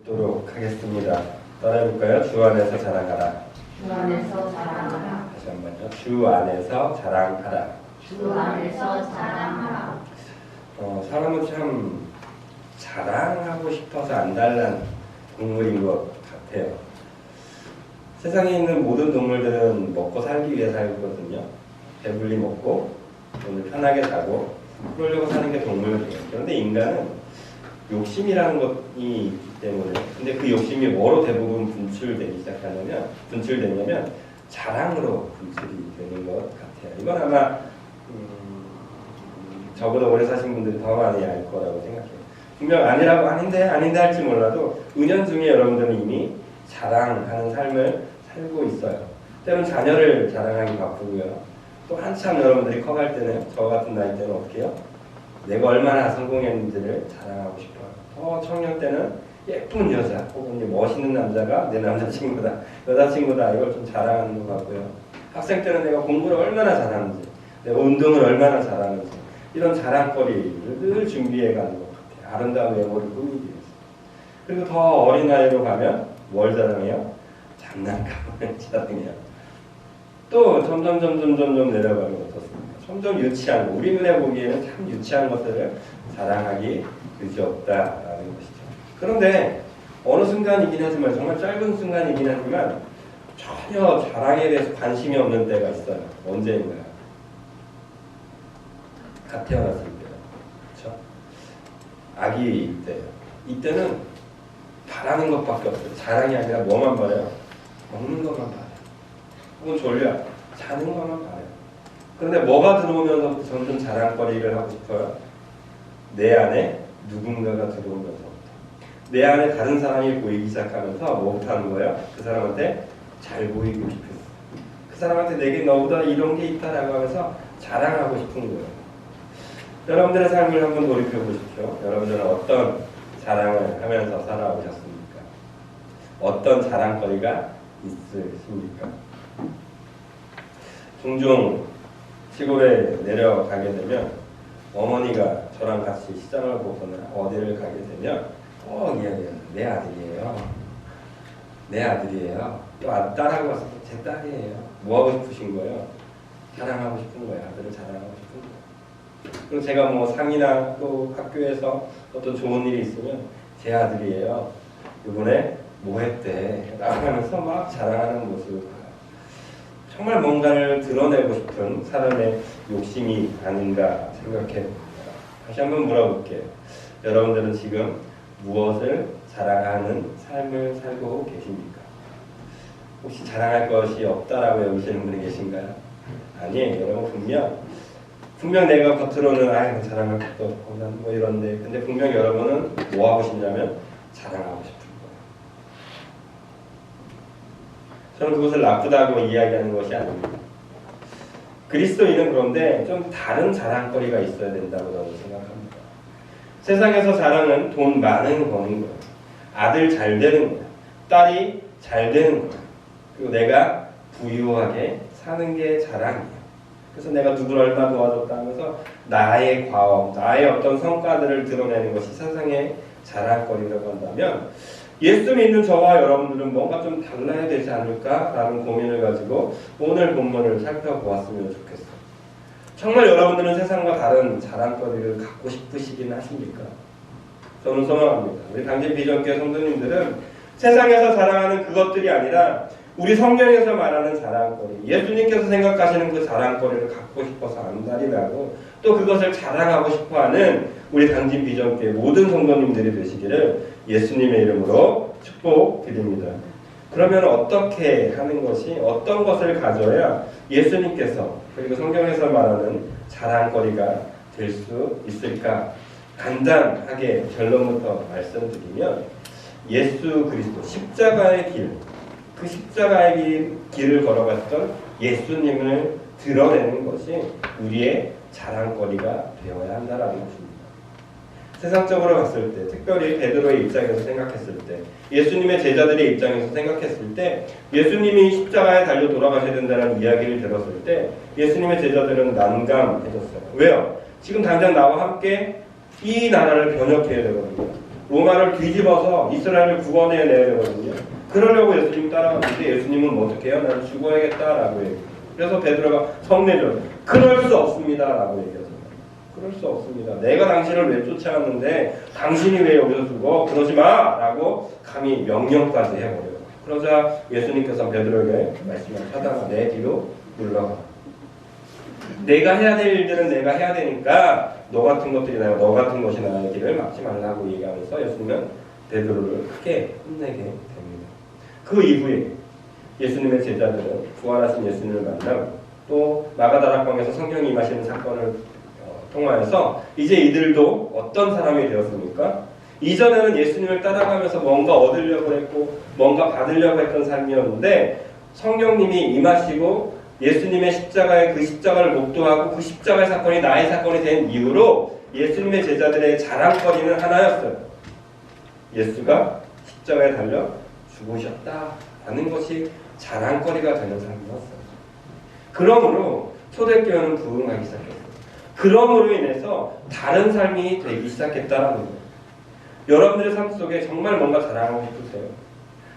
읽도록 하겠습니다. 따라해볼까요? 주 안에서 자랑하라. 주 안에서 자랑하라. 다시 한번요. 주 안에서 자랑하라. 주 안에서 자랑하라. 사람은 참 자랑하고 싶어서 안달난 동물인 것 같아요. 세상에 있는 모든 동물들은 먹고 살기 위해 살거든요. 배불리 먹고 오늘 편하게 자고 그러려고 사는 게 동물이에요. 그런데 인간은 욕심이라는 것이 있기 때문에, 근데 그 욕심이 뭐로 대부분 분출되냐면 자랑으로 분출이 되는 것 같아요. 이건 아마 저보다 오래 사신 분들이 더 많이 알 거라고 생각해요. 분명 아닌데 할지 몰라도 은연중에 여러분들은 이미 자랑하는 삶을 살고 있어요. 때론 자녀를 자랑하기 바쁘고요. 또 한참 여러분들이 커갈 때는, 저 같은 나이 때는 어떻게 해요? 내가 얼마나 성공했는지를 자랑하고 싶어요. 더 청년 때는 예쁜 여자 혹은 멋있는 남자가 내 남자친구다, 여자친구다, 이걸 좀 자랑하는 것 같고요. 학생 때는 내가 공부를 얼마나 잘하는지, 내가 운동을 얼마나 잘하는지, 이런 자랑거리를 늘 준비해가는 것 같아요. 아름다운 외모를 꾸미기 위해서. 그리고 더 어린 나이로 가면 뭘 자랑해요? 장난감을 자랑해요. 또 점점 내려가면 어떻습니까? 점점 유치한 거, 우리 눈에 보기에는 참 유치한 것들을 자랑하기 그지없다라는 것이죠. 그런데 어느 순간이긴 하지만, 정말 짧은 순간이긴 하지만 전혀 자랑에 대해서 관심이 없는 때가 있어요. 언제인가요? 갓 태어났을 때요. 그렇죠? 아기 때요. 이때는 바라는 것밖에 없어요. 자랑이 아니라 뭐만 바라요? 먹는 것만 바라요. 혹은 졸려 자는 것만 바라요. 그런데 뭐가 들어오면서 점점 자랑거리를 하고 싶어요? 내 안에 누군가가 들어오면서부터. 내 안에 다른 사람이 보이기 시작하면서 뭐부터 하는 거예요? 그 사람한테 잘 보이고 싶었어. 그 사람한테 내게 너보다 이런 게 있다라고 하면서 자랑하고 싶은 거예요. 여러분들의 삶을 한번 돌이켜 보십시오. 여러분들은 어떤 자랑을 하면서 살아오셨습니까? 어떤 자랑거리가 있으십니까? 종종 시골에 내려가게 되면 어머니가 저랑 같이 시장을 보거나 어디를 가게 되면 이야기해요. 내 아들이에요. 내 아들이에요. 또 딸하고 와서 제 딸이에요. 뭐 하고 싶으신 거예요? 자랑하고 싶은 거예요. 아들을 자랑하고 싶은 거예요. 그리고 제가 뭐 상이나 또 학교에서 어떤 좋은 일이 있으면 제 아들이에요. 이번에 뭐 했대 라고 하면서 막 자랑하는 모습을 봐요. 정말 뭔가를 드러내고 싶은 사람의 욕심이 아닌가 생각해 봅니다. 다시 한번 물어볼게요. 여러분들은 지금 무엇을 자랑하는 삶을 살고 계십니까? 혹시 자랑할 것이 없다라고 여기시는 분이 계신가요? 아니에요. 여러분 분명 내가 겉으로는 자랑할 것도 없고 난 뭐 이런데, 근데 분명 여러분은 뭐 하고 싶냐면 자랑하고 싶은 거예요. 저는 그것을 나쁘다고 이야기하는 것이 아닙니다. 그리스도인은 그런데 좀 다른 자랑거리가 있어야 된다고 저는 생각합니다. 세상에서 자랑은 돈 많은 거는 거예요. 아들 잘 되는 거예요. 딸이 잘 되는 거예요. 그리고 내가 부유하게 사는 게 자랑이에요. 그래서 내가 누구를 얼마 도와줬다 하면서 나의 과업, 나의 어떤 성과들을 드러내는 것이 세상의 자랑거리라고 한다면, 예수 믿는 저와 여러분들은 뭔가 좀 달라야 되지 않을까라는 고민을 가지고 오늘 본문을 살펴보았으면 좋겠어요. 정말 여러분들은 세상과 다른 자랑거리를 갖고 싶으시긴 하십니까? 저는 소망합니다. 우리 당진 비전교회 성도님들은 세상에서 자랑하는 그것들이 아니라 우리 성경에서 말하는 자랑거리, 예수님께서 생각하시는 그 자랑거리를 갖고 싶어서 안달이 나고 또 그것을 자랑하고 싶어하는 우리 당진 비전교회 모든 성도님들이 되시기를 예수님의 이름으로 축복드립니다. 그러면 어떻게 하는 것이, 어떤 것을 가져야 예수님께서 그리고 성경에서 말하는 자랑거리가 될 수 있을까? 간단하게 결론부터 말씀드리면, 예수 그리스도 십자가의 길, 그 십자가의 길을 걸어갔던 예수님을 드러내는 것이 우리의 자랑거리가 되어야 한다는 것입니다. 세상적으로 봤을 때, 특별히 베드로의 입장에서 생각했을 때, 예수님의 제자들의 입장에서 생각했을 때, 예수님이 십자가에 달려 돌아가셔야 된다는 이야기를 들었을 때 예수님의 제자들은 난감해졌어요. 왜요? 지금 당장 나와 함께 이 나라를 변혁해야 되거든요. 로마를 뒤집어서 이스라엘을 구원해내야 되거든요. 그러려고 예수님 따라갔는데 예수님은 뭐 어떻게 해요? 나는 죽어야겠다라고 얘기해요. 그래서 베드로가 성내죠. 그럴 수 없습니다라고 얘기하잖아요. 그럴 수 없습니다. 내가 당신을 왜 쫓아왔는데 당신이 왜 여기서 죽어? 그러지 마라고 감히 명령까지 해버려요. 그러자 예수님께서 베드로에게 말씀하시다가 내 뒤로 물러가. 내가 해야 될 일들은 내가 해야 되니까 너 같은 것들이 나요. 너 같은 것이 나의 길을 막지 말라고 얘기하면서 예수님은 베드로를 크게 혼내게 됩니다. 그 이후에 예수님의 제자들은 부활하신 예수님을 만나고 또 마가다락방에서 성령이 임하시는 사건을 통하여서 이제 이들도 어떤 사람이 되었습니까? 이전에는 예수님을 따라가면서 뭔가 얻으려고 했고 뭔가 받으려고 했던 삶이었는데 성령님이 임하시고 예수님의 십자가의 그 십자가를 목도하고 그 십자가의 사건이 나의 사건이 된 이후로 예수님의 제자들의 자랑거리는 하나였어요. 예수가 십자가에 달려 죽으셨다라는 것이 자랑거리가 되는 삶이었어요. 그러므로 초대교회는 부흥하기 시작했어요. 그러므로 인해서 다른 삶이 되기 시작했다라는 거예요. 여러분들의 삶 속에 정말 뭔가 자랑하고 싶으세요?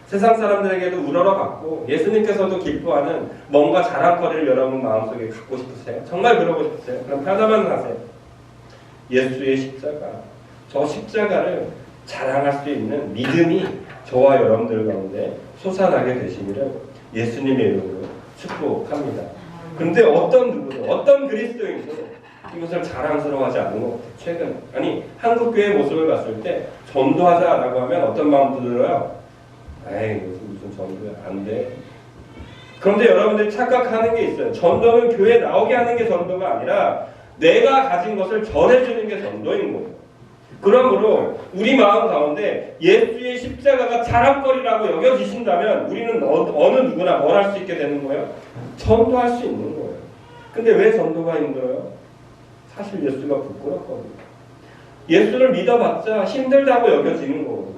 세상 사람들에게도 우러러봤고 예수님께서도 기뻐하는 뭔가 자랑거리를 여러분 마음속에 갖고 싶으세요? 정말 그러고 싶으세요? 그럼 하나만 하세요. 예수의 십자가, 저 십자가를 자랑할 수 있는 믿음이 저와 여러분들 가운데 솟아나게 되시기를 예수님의 이름으로 축복합니다. 그런데 어떤 누구도, 어떤 그리스도인도 이것을 자랑스러워하지 않는 것 같아요. 최근 한국교회의 모습을 봤을 때 전도하자라고 하면 어떤 마음도 들어요? 에이 무슨 전도야 안 돼. 그런데 여러분들이 착각하는 게 있어요. 전도는 교회에 나오게 하는 게 전도가 아니라 내가 가진 것을 전해주는 게 전도인 거예요. 그러므로 우리 마음 가운데 예수의 십자가가 자랑거리라고 여겨지신다면 우리는 어느 누구나 뭘 할 수 있게 되는 거예요? 전도할 수 있는 거예요. 근데 왜 전도가 힘들어요? 사실 예수가 부끄럽거든요. 예수를 믿어봤자 힘들다고 여겨지는 거거든요.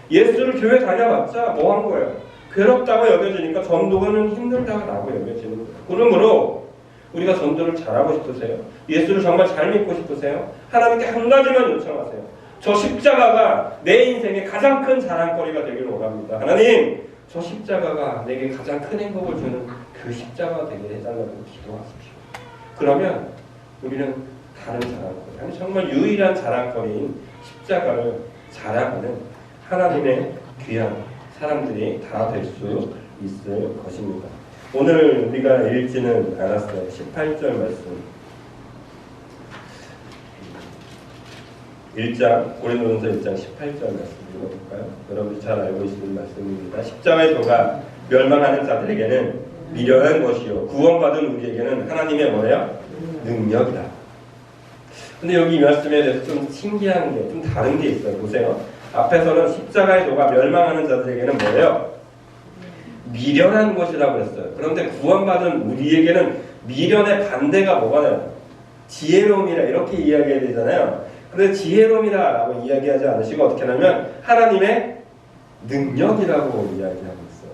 예수를 교회 다녀봤자 뭐 한 거예요? 괴롭다고 여겨지니까 전도는 힘들다고 여겨지는 거예요. 그러므로 우리가 전도를 잘하고 싶으세요? 예수를 정말 잘 믿고 싶으세요? 하나님께 한 가지만 요청하세요. 저 십자가가 내 인생의 가장 큰 자랑거리가 되기를 원합니다. 하나님, 저 십자가가 내게 가장 큰 행복을 주는 그 십자가가 되게 해달라고 기도하십시오. 그러면 우리는 다른 자랑거리, 정말 유일한 자랑거리인 십자가를 자랑하는 하나님의 귀한 사람들이 다 될 수 있을 것입니다. 오늘 우리가 읽지는 않았어요. 18절 말씀. 1장, 고린도전서 1장 18절 말씀 읽어볼까요? 여러분이 잘 알고 있는 말씀입니다. 십자가의 도가 멸망하는 자들에게는 미련한 것이요 구원받은 우리에게는 하나님의 뭐래요? 능력이다. 근데 여기 이 말씀에 대해서 좀 신기한 게, 좀 다른 게 있어요. 보세요. 앞에서는 십자가의 도가 멸망하는 자들에게는 뭐예요? 미련한 것이라고 했어요. 그런데 구원받은 우리에게는 미련의 반대가 뭐가 나요? 지혜로움이라 이렇게 이야기해야 되잖아요. 그런데 지혜로움이라고 이야기하지 않으시고 어떻게 하냐면 하나님의 능력이라고 이야기하고 있어요.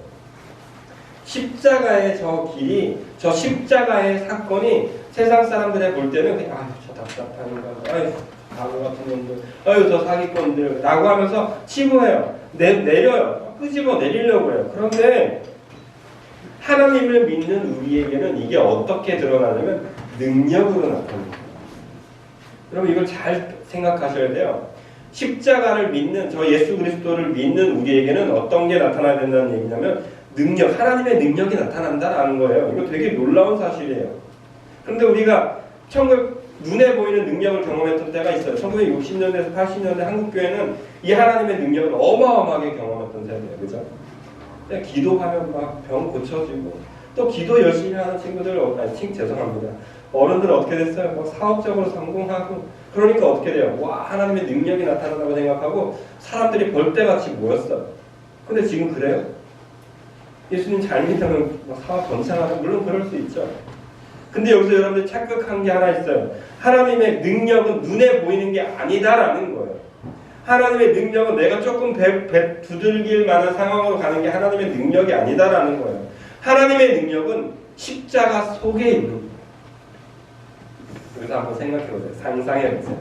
십자가의 저 길이, 저 십자가의 사건이 세상 사람들의 볼 때는 그냥 아유 저 답답한 거, 아유 바보 같은 놈들, 아유 저 사기꾼들 라고 하면서 치부해요. 내려요. 끄집어 내리려고 해요. 그런데 하나님을 믿는 우리에게는 이게 어떻게 드러나냐면 능력으로 나타납니다. 여러분 이걸 잘 생각하셔야 돼요. 십자가를 믿는, 저 예수 그리스도를 믿는 우리에게는 어떤 게 나타나야 된다는 얘기냐면 능력, 하나님의 능력이 나타난다라는 거예요. 이거 되게 놀라운 사실이에요. 그런데 우리가 눈에 보이는 능력을 경험했던 때가 있어요. 1960년대에서 80년대 한국교회는 이 하나님의 능력을 어마어마하게 경험했던 세대예요. 그죠? 그냥 기도하면 막 병 고쳐지고 또 기도 열심히 하는 친구들, 죄송합니다. 어른들 어떻게 됐어요? 막 사업적으로 성공하고 그러니까 어떻게 돼요? 와 하나님의 능력이 나타난다고 생각하고 사람들이 벌떼같이 모였어요. 근데 지금 그래요? 예수님 잘 믿으면 사업 번창하고 물론 그럴 수 있죠. 근데 여기서 여러분들 착각한 게 하나 있어요. 하나님의 능력은 눈에 보이는 게 아니다라는 거예요. 하나님의 능력은 내가 조금 배 두들길 만한 상황으로 가는 게 하나님의 능력이 아니다라는 거예요. 하나님의 능력은 십자가 속에 있는 거예요. 그래서 한번 생각해 보세요. 상상해 보세요.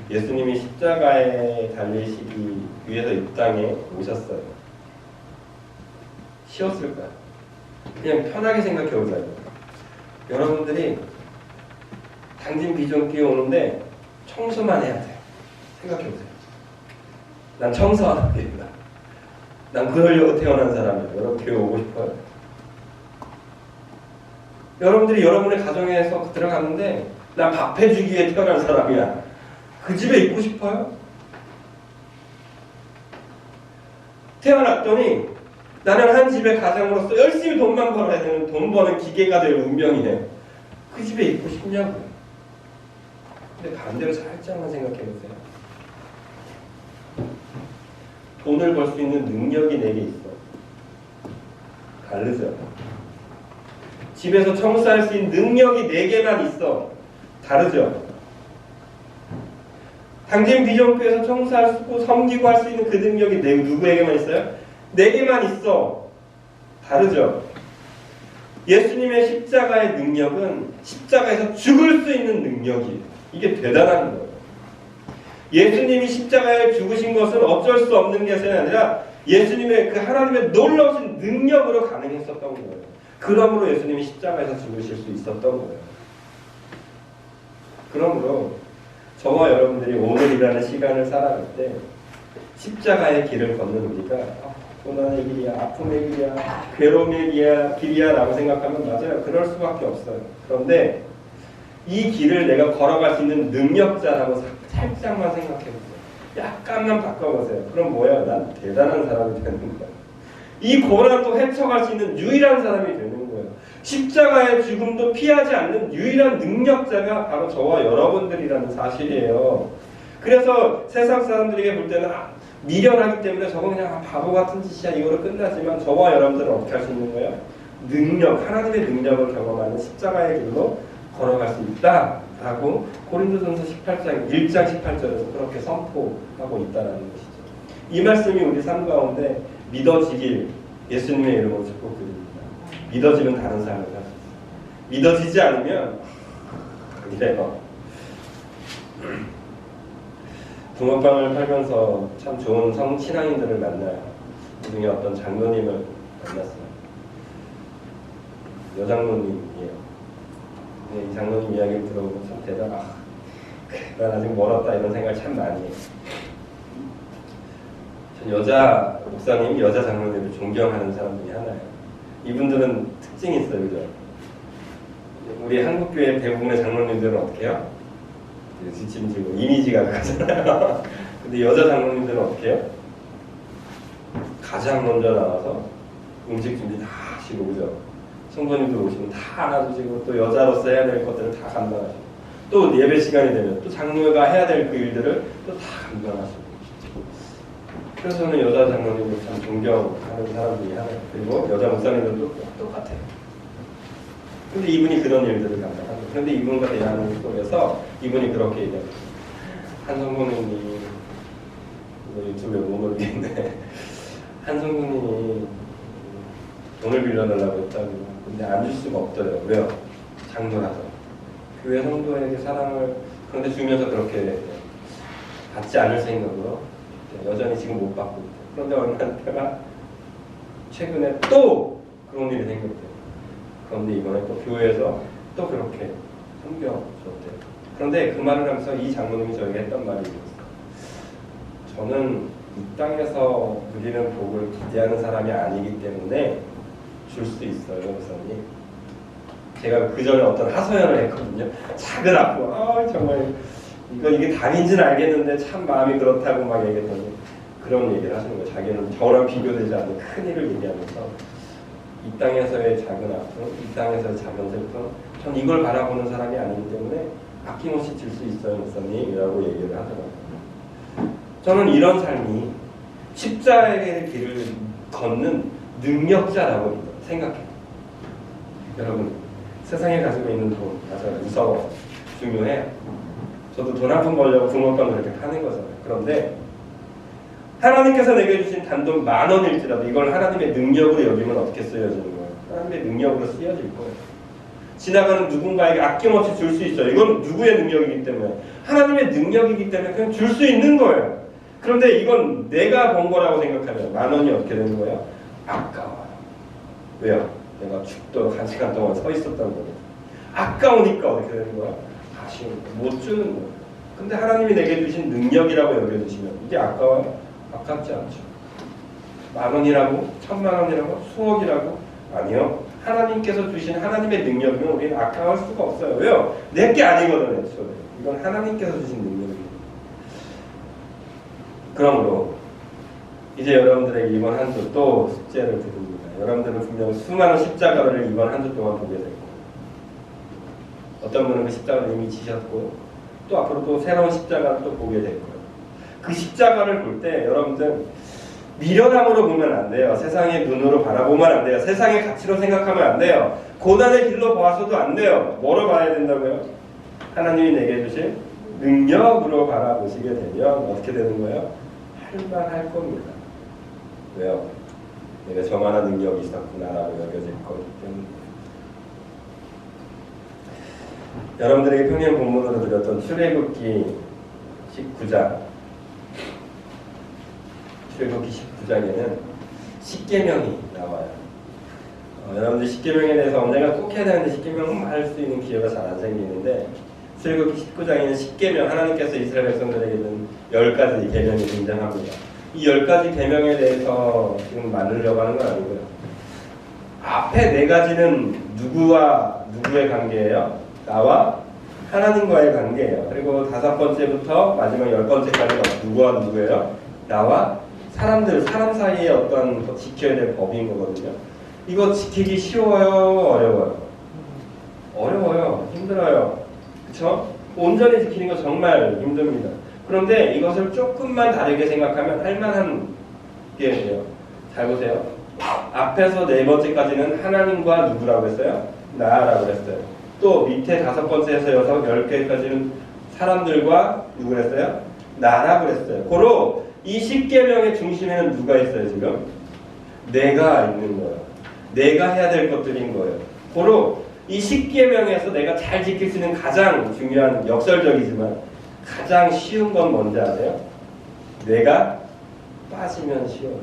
예수님이 십자가에 달리시기 위해서 이 땅에 오셨어요. 쉬웠을까요? 그냥 편하게 생각해 보자요. 여러분들이 당진 비전기에 오는데 청소만 해야 돼요. 생각해 보세요. 난 청소하는 길이다. 난 그러려고 태어난 사람이에요. 여러분 교회 오고 싶어요? 여러분들이 여러분의 가정에서 들어갔는데 난 밥 해주기 위해 태어난 사람이야. 그 집에 있고 싶어요? 태어났더니 나는 한 집의 가장으로서 열심히 돈만 벌어야 되는 돈 버는 기계가 될 운명이네. 그 집에 있고 싶냐고요. 근데 반대로 살짝만 생각해 보세요. 돈을 벌 수 있는 능력이 내게 있어. 다르죠. 집에서 청소할 수 있는 능력이 내게만 있어. 다르죠. 당진 비전교회에서 청소할 수 있고 섬기고 할 수 있는 그 능력이 누구에게만 있어요? 내게만 있어. 다르죠. 예수님의 십자가의 능력은 십자가에서 죽을 수 있는 능력이에요. 이게 대단한 거예요. 예수님이 십자가에 죽으신 것은 어쩔 수 없는 것이 아니라 예수님의 그 하나님의 놀라우신 능력으로 가능했었던 거예요. 그러므로 예수님이 십자가에서 죽으실 수 있었던 거예요. 그러므로 저와 여러분들이 오늘이라는 시간을 살아갈 때 십자가의 길을 걷는 우리가 고난의 길이야, 아픔의 길이야, 괴로움의 길이야 라고 생각하면 맞아요. 그럴 수밖에 없어요. 그런데 이 길을 내가 걸어갈 수 있는 능력자라고 살짝만 생각해보세요. 약간만 바꿔보세요. 그럼 뭐야? 난 대단한 사람이 되는 거야. 이 고난도 헤쳐갈 수 있는 유일한 사람이 되는 거예요. 십자가의 죽음도 피하지 않는 유일한 능력자가 바로 저와 여러분들이라는 사실이에요. 그래서 세상 사람들에게 볼 때는 미련하기 때문에 저건 그냥 바보 같은 짓이야 이거로 끝나지만 저와 여러분들은 어떻게 할 수 있는 거예요? 능력, 하나님의 능력을 경험하는 십자가의 길로 걸어갈 수 있다라고 고린도전서 18장 1장 18절에서 그렇게 선포하고 있다라는 것이죠. 이 말씀이 우리 삶 가운데 믿어지길 예수님의 이름으로 축복드립니다. 믿어지면 다른 삶을 살 수 있어요. 믿어지지 않으면 이래요. 붕어빵을 팔면서 참 좋은 성신앙인들을 만나요. 그 중에 어떤 장로님을 만났어요. 여장로님이에요. 이 장로님 이야기를 들어보고 참 대단하다. 난 아직 멀었다 이런 생각을 참 많이 해요. 전 여자 목사님, 여자 장로님을 존경하는 사람 중에 하나예요. 이분들은 특징이 있어요. 그죠? 우리 한국교회 대부분의 장로님들은 어떻게 해요? 뒷짐지고 이미지가 가잖아요. 근데 여자 장로님들은 어떻게 해요? 가장 먼저 나와서 음식 준비 다 하시고, 그죠? 성도님들 오시면 다 안아주시고, 또 여자로서 해야 될 것들을 다 감당하시고, 또 예배 시간이 되면 또 장로가 해야 될 그 일들을 또 다 감당하시고. 그래서 저는 여자 장로님을 참 존경하는 사람 중에 하나예요. 그리고 여자 목사님들도 똑같아요. 근데 이분이 그런 일들을 감당하고, 그런데 이분과 대화하는 속에서 이분이 그렇게 얘기합니다. 한 성도님이 유튜브에 못 올리겠는데 한 성도님이 돈을 빌려달라고 했다고. 근데 안 줄 수가 없더래요. 왜요? 장로라서. 교회 성도에게 사랑을 그런데 주면서 그렇게 받지 않을 생각으로 여전히 지금 못 받고 있대요. 그런데 얼마 있다가 최근에 또 그런 일이 생겼대요. 그런데 이번에 또 교회에서 또 그렇게 섬겨줬대요. 그런데 그 말을 하면서 이 장로님이 저에게 했던 말이 있었어요. 저는 이 땅에서 누리는 복을 기대하는 사람이 아니기 때문에 줄 수 있어요, 목사님. 제가 그 전에 어떤 하소연을 했거든요. 작은 아픔, 정말 이게 답인지는 알겠는데 참 마음이 그렇다고 막 얘기했더니 그런 얘기를 하시는 거예요. 자기는 저랑 비교되지 않는 큰 일을 얘기하면서 이 땅에서의 작은 아픔, 이 땅에서의 작은 슬픔, 전 이걸 바라보는 사람이 아니기 때문에 아낌없이 줄 수 있어요, 목사님이라고 얘기를 하더라고요. 저는 이런 삶이 십자가의 길을 걷는 능력자라고 생각해요. 여러분, 세상에 가지고 있는 돈, 맞아요. 무서워. 중요해요. 저도 돈 한 푼 벌려고 붕어빵을 이렇게 파는 거잖아요. 그런데 하나님께서 내게 주신 단돈 10,000원일지라도 이걸 하나님의 능력으로 여기면 어떻게 쓰여지는 거예요? 하나님의 능력으로 쓰여질 거예요. 지나가는 누군가에게 아낌없이 줄 수 있어요. 이건 누구의 능력이기 때문에? 하나님의 능력이기 때문에 그냥 줄 수 있는 거예요. 그런데 이건 내가 번 거라고 생각하면 10,000원이 어떻게 되는 거예요? 아까워요. 왜요? 내가 죽도록 1시간 동안 서 있었던 거예요. 아까우니까 어떻게 되는 거야? 아쉬운 거, 못 주는 거예요. 근데 하나님이 내게 주신 능력이라고 여겨주시면 이게 아까워요? 아깝지 않죠. 10,000원이라고? 1,000,000원이라고? 수억이라고? 아니요. 하나님께서 주신 하나님의 능력이면 우리는 아까워할 수가 없어요. 왜요? 내 게 아니거든요. 이건 하나님께서 주신 능력이에요. 그러므로 이제 여러분들에게 이번 한 주 또 숙제를 드립니다. 여러분들은 분명 수많은 십자가를 이번 한 주 동안 보게 될 거예요. 어떤 분은 그 십자가를 이미 지셨고 또 앞으로 또 새로운 십자가를 또 보게 될 거예요. 그 십자가를 볼 때 여러분들 미련함으로 보면 안 돼요. 세상의 눈으로 바라보면 안 돼요. 세상의 가치로 생각하면 안 돼요. 고난의 길로 보아서도 안 돼요. 뭐로 봐야 된다고요? 하나님이 내게 주신 능력으로 바라보시게 되면 어떻게 되는 거예요? 할만할 겁니다. 왜요? 내가 저만한 능력이 있었구나라고 여겨질 거기 때문에. 여러분들에게 평일 본문으로 드렸던 출애굽기 19장, 출애굽기 19장에는 십계명이 나와요. 여러분들 십계명에 대해서 언젠가 꼭 해야 되는데 십계명은 할 수 있는 기회가 잘 안 생기는데 출애굽기 19장에는 십계명, 하나님께서 이스라엘 백성들에게는 10가지 계명이 등장합니다. 이 10가지 계명에 대해서 지금 만들려고 하는 건 아니고요. 앞에 4가지는 누구와 누구의 관계예요? 나와 하나님과의 관계예요. 그리고 5번째부터 마지막 10번째까지는 누구와 누구예요? 나와 사람들, 사람 사이에 어떤 지켜야 될 법인 거거든요. 이거 지키기 쉬워요? 어려워요? 어려워요. 힘들어요. 그쵸? 온전히 지키는 거 정말 힘듭니다. 그런데 이것을 조금만 다르게 생각하면 할만한 게 돼요. 잘 보세요. 앞에서 4번째까지는 하나님과 누구라고 했어요? 나라고 했어요. 또 밑에 5번째에서 10개까지는 사람들과 누구 했어요? 나라고 했어요. 고로 이 10계명의 중심에는 누가 있어요 지금? 내가 있는 거예요. 내가 해야 될 것들인 거예요. 고로 이 10계명에서 내가 잘 지킬 수 있는 가장 중요한 역설적이지만 가장 쉬운 건 뭔지 아세요? 내가 빠지면 쉬워요.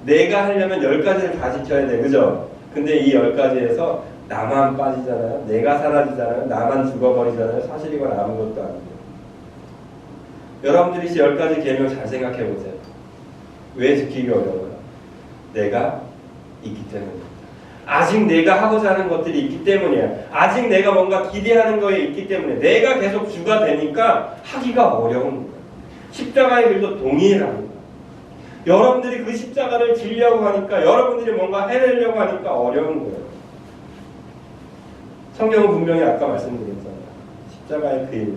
내가 하려면 10가지를 다 지켜야 돼. 그죠? 근데 이 10가지에서 나만 빠지잖아요. 내가 사라지잖아요. 나만 죽어버리잖아요. 사실 이건 아무것도 아니에요. 여러분들이 10가지 계명 잘 생각해 보세요. 왜 지키기 어려워요? 내가 있기 때문입니다. 아직 내가 하고자 하는 것들이 있기 때문이에요. 아직 내가 뭔가 기대하는 거에 있기 때문에 내가 계속 주가 되니까 하기가 어려운 거예요. 십자가의 길도 동일합니다. 여러분들이 그 십자가를 지려고 하니까 여러분들이 뭔가 해내려고 하니까 어려운 거예요. 성경은 분명히 아까 말씀드렸잖아요.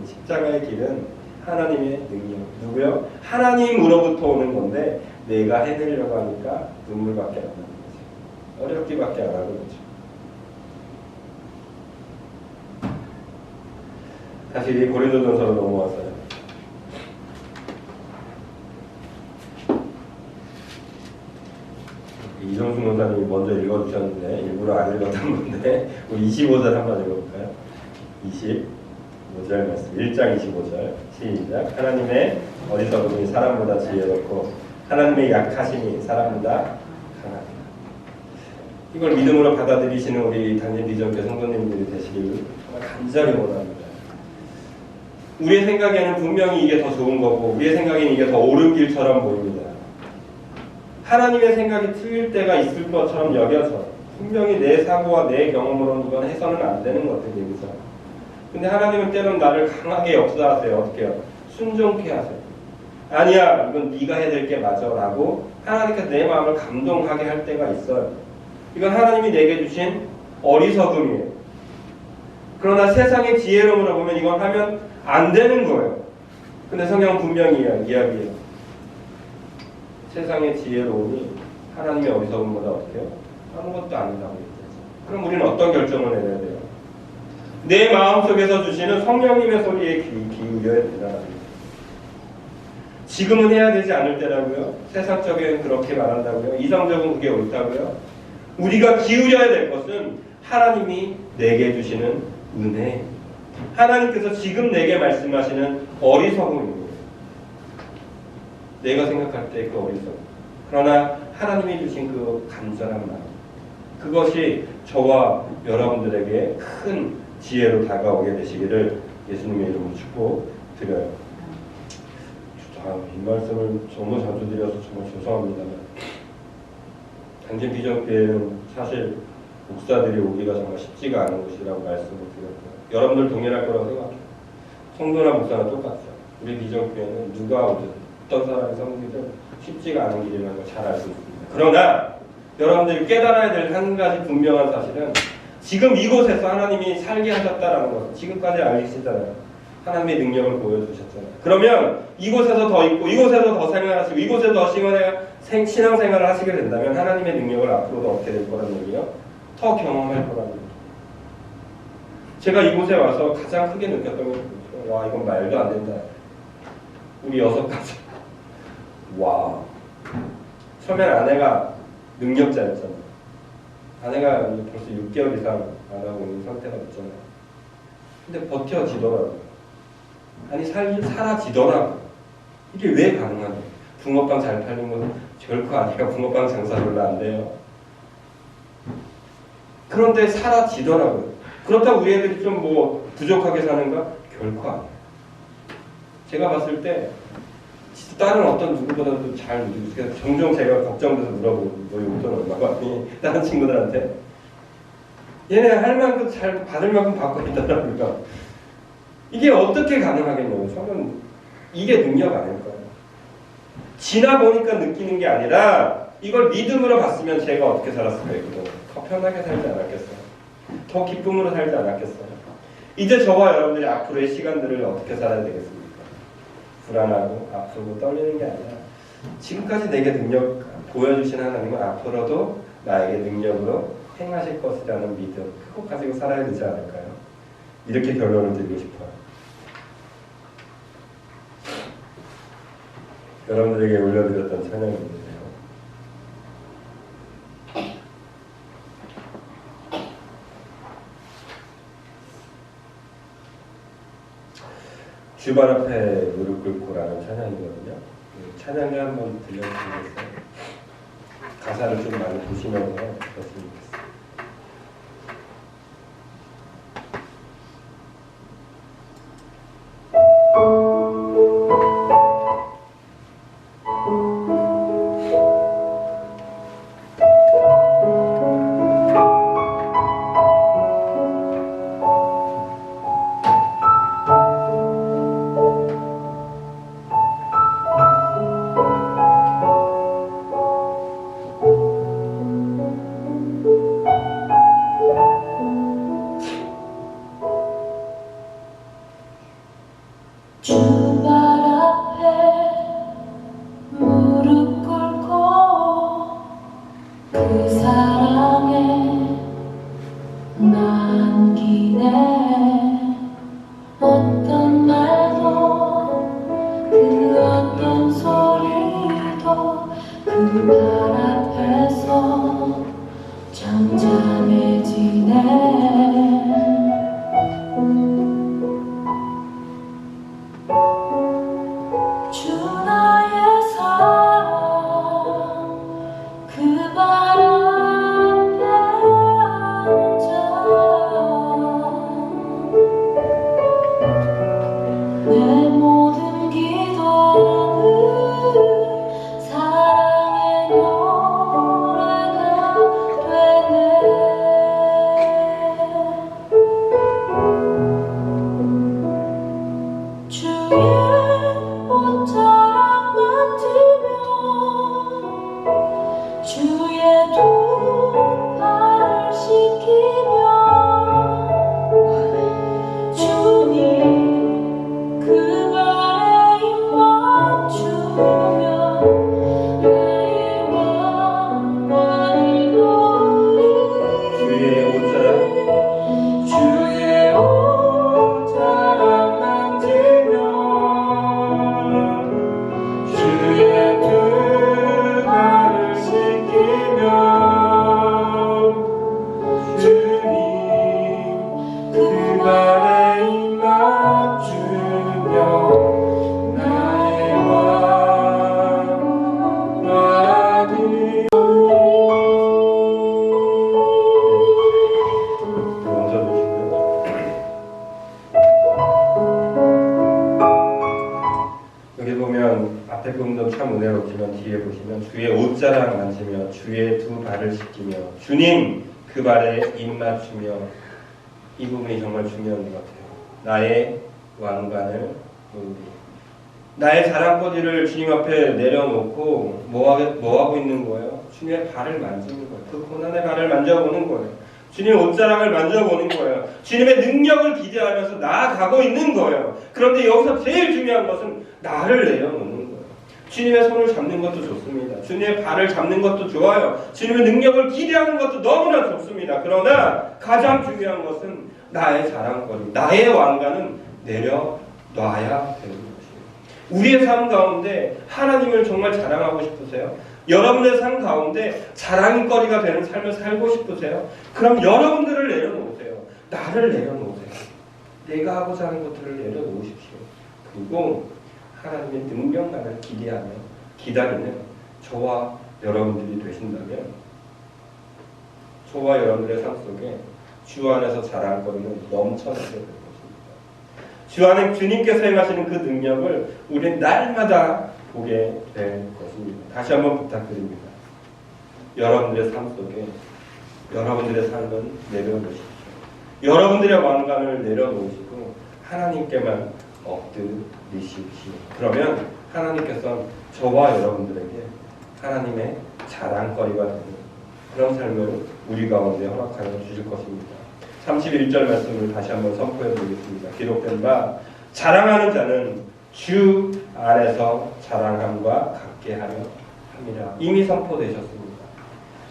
십자가의 길은 하나님의 능력. 누구요? 하나님으로부터 오는 건데 내가 해내려고 하니까 눈물밖에 안 나는 거죠. 어렵기밖에 안 하는 거죠. 다시 고린도전서로 넘어와서요. 이정수 목사님이 먼저 읽어주셨는데 일부러 안 읽었던 건데 우리 25절 한번 읽어볼까요? 25절 말씀 1장 25절 시작. 하나님의 어리석음이 사람보다 지혜롭고 하나님의 약하심이 사람보다 강하다. 이걸 믿음으로 받아들이시는 우리 단임 비전교 성도님들이 되시길 간절히 원합니다. 우리의 생각에는 분명히 이게 더 좋은 거고 우리의 생각에는 이게 더 옳은 길처럼 보입니다. 하나님의 생각이 틀릴 때가 있을 것처럼 여겨져 분명히 내 사고와 내 경험으로는 이건 해서는 안 되는 것들이에요. 근데 하나님은 때론 나를 강하게 역사하세요. 어떻게 해요? 순종케 하세요. 아니야 이건 네가 해야 될 게 맞아 라고 하나님께서 내 마음을 감동하게 할 때가 있어요. 이건 하나님이 내게 주신 어리석음이에요. 그러나 세상의 지혜로움으로 보면 이건 하면 안 되는 거예요. 근데 성경은 분명히 이야기해요. 세상의 지혜로움이 하나님의 어리석음보다 어떻게 해요? 아무것도 아니라고 얘기하죠. 그럼 우리는 어떤 결정을 내려야 돼요? 내 마음속에서 주시는 성령님의 소리에 기울여야 된다는 거예요. 지금은 해야 되지 않을 때라고요? 세상적인 그렇게 말한다고요? 이성적인 그게 옳다고요? 우리가 기울여야 될 것은 하나님이 내게 주시는 은혜. 하나님께서 지금 내게 말씀하시는 어리석음입니다. 내가 생각할 때 그 어리석음. 그러나 하나님이 주신 그 간절한 마음. 그것이 저와 여러분들에게 큰 지혜로 다가오게 되시기를 예수님의 이름으로 축복드려요. 이 말씀을 너무 자주 드려서 정말 죄송합니다만, 당진 비전교회는 사실 목사들이 오기가 정말 쉽지가 않은 곳이라고 말씀을 드렸고요. 여러분들 동일할 거라고 생각해요. 성도나 목사는 똑같죠. 우리 비전교회는 누가 오든 어떤 사람이 섬기든 쉽지가 않은 길이라는 걸 잘 알고 있습니다. 그러나 여러분들이 깨달아야 될 한 가지 분명한 사실은 지금 이곳에서 하나님이 살게 하셨다라는 것을 지금까지 알리시잖아요. 하나님의 능력을 보여주셨잖아요. 그러면 이곳에서 더 있고 이곳에서 더 생활하시고 이곳에서 더 신앙생활을 하시게 된다면 하나님의 능력을 앞으로도 얻게 될 거라는 얘기요. 더 경험할 거라는 얘기요. 제가 이곳에 와서 가장 크게 느꼈던 게 와, 이건 말도 안 된다. 우리 6가지. 와. 처음엔 아내가 능력자였잖아요. 아내가 벌써 6개월 이상 안 하고 있는 상태가 됐잖아요. 근데 버텨지더라고요. 아니 사라지더라고요. 이게 왜 가능하냐? 붕어빵 잘 팔린 건 결코 아니에요. 붕어빵 장사 별로 안 돼요. 그런데 사라지더라고요. 그렇다고 우리 애들이 좀 뭐 부족하게 사는가? 결코 아니에요. 제가 봤을 때 다른 어떤 누구보다도 잘 누리고 종종 제가 걱정돼서 물어보고 너 용돈 얼마 받니? 다른 친구들한테 얘네 할 만큼 잘 받을 만큼 받고 있더라고요. 이게 어떻게 가능하겠냐고. 저는 이게 능력 아닐까요? 지나 보니까 느끼는 게 아니라 이걸 믿음으로 봤으면 제가 어떻게 살았을까요? 더 편하게 살지 않았겠어요? 더 기쁨으로 살지 않았겠어요? 이제 저와 여러분들이 앞으로의 시간들을 어떻게 살아야 되겠습니까? 불안하고 아프고 떨리는 게 아니라 지금까지 내게 능력 보여주신 하나님은 앞으로도 나에게 능력으로 행하실 것이라는 믿음, 그거 가지고 살아야 되지 않을까요? 이렇게 결론을 드리고 싶어요. 여러분들에게 올려드렸던 찬양입니다. 주발 앞에 무릎 꿇고라는 찬양이거든요. 찬양을 한번 들려드리겠어요. 가사를 좀 많이 보시면서 들었으면 좋겠어요. 앞에 부분도 참 은혜롭지만 뒤에 보시면 주의 옷자락 만지며 주의 두 발을 씻기며 주님 그 발에 입 맞추며 이 부분이 정말 중요한 것 같아요. 나의 왕관을 누르리. 나의 자랑거리를 주님 앞에 내려놓고 뭐 하고 있는 거예요? 주님의 발을 만지는 거예요. 그 고난의 발을 만져보는 거예요. 주님의 옷자락을 만져보는 거예요. 주님의 능력을 기대하면서 나아가고 있는 거예요. 그런데 여기서 제일 중요한 것은 나를 내려놓는 거예요. 주님의 손을 잡는 것도 좋습니다. 주님의 발을 잡는 것도 좋아요. 주님의 능력을 기대하는 것도 너무나 좋습니다. 그러나 가장 중요한 것은 나의 자랑거리, 나의 왕관은 내려놔야 되는 것이에요. 우리의 삶 가운데 하나님을 정말 자랑하고 싶으세요? 여러분의 삶 가운데 자랑거리가 되는 삶을 살고 싶으세요? 그럼 여러분들을 내려놓으세요. 나를 내려놓으세요. 내가 하고자 하는 것들을 내려놓으십시오. 그리고 하나님의 능력만을 기대하며 기다리는 저와 여러분들이 되신다면 저와 여러분들의 삶 속에 주 안에서 자랑거리는 넘쳐나게 될 것입니다. 주 안에 주님께서 행하시는 그 능력을 우리는 날마다 보게 될 것입니다. 다시 한번 부탁드립니다. 여러분들의 삶 속에 여러분들의 삶은 내려놓으십시오. 여러분들의 왕관을 내려놓으시고 하나님께만 엎드리십시오. 그러면 하나님께서 저와 여러분들에게 하나님의 자랑거리가 되는 그런 삶을 우리 가운데 허락하여 주실 것입니다. 31절 말씀을 다시 한번 선포해 드리겠습니다. 기록된 바 자랑하는 자는 주 안에서 자랑함과 같게 하려 함이라. 이미 선포되셨습니다.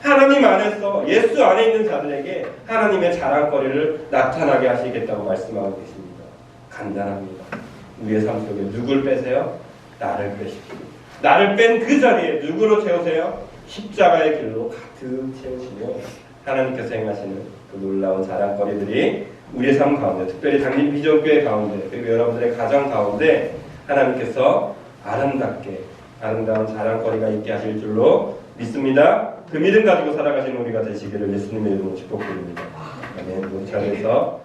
하나님 안에서 예수 안에 있는 자들에게 하나님의 자랑거리를 나타나게 하시겠다고 말씀하고 계십니다. 간단합니다. 우리의 삶 속에 누굴 빼세요? 나를 빼십시오. 나를 뺀 그 자리에 누구로 채우세요? 십자가의 길로 가득 채우시며 하나님께서 행하시는 그 놀라운 자랑거리들이 우리의 삶 가운데, 특별히 당진 비전교회 가운데, 그리고 여러분들의 가정 가운데 하나님께서 아름다운 자랑거리가 있게 하실 줄로 믿습니다. 그 믿음 가지고 살아가시는 우리가 되시기를 예수님의 이름으로 축복드립니다. 아멘. 우리 자리에서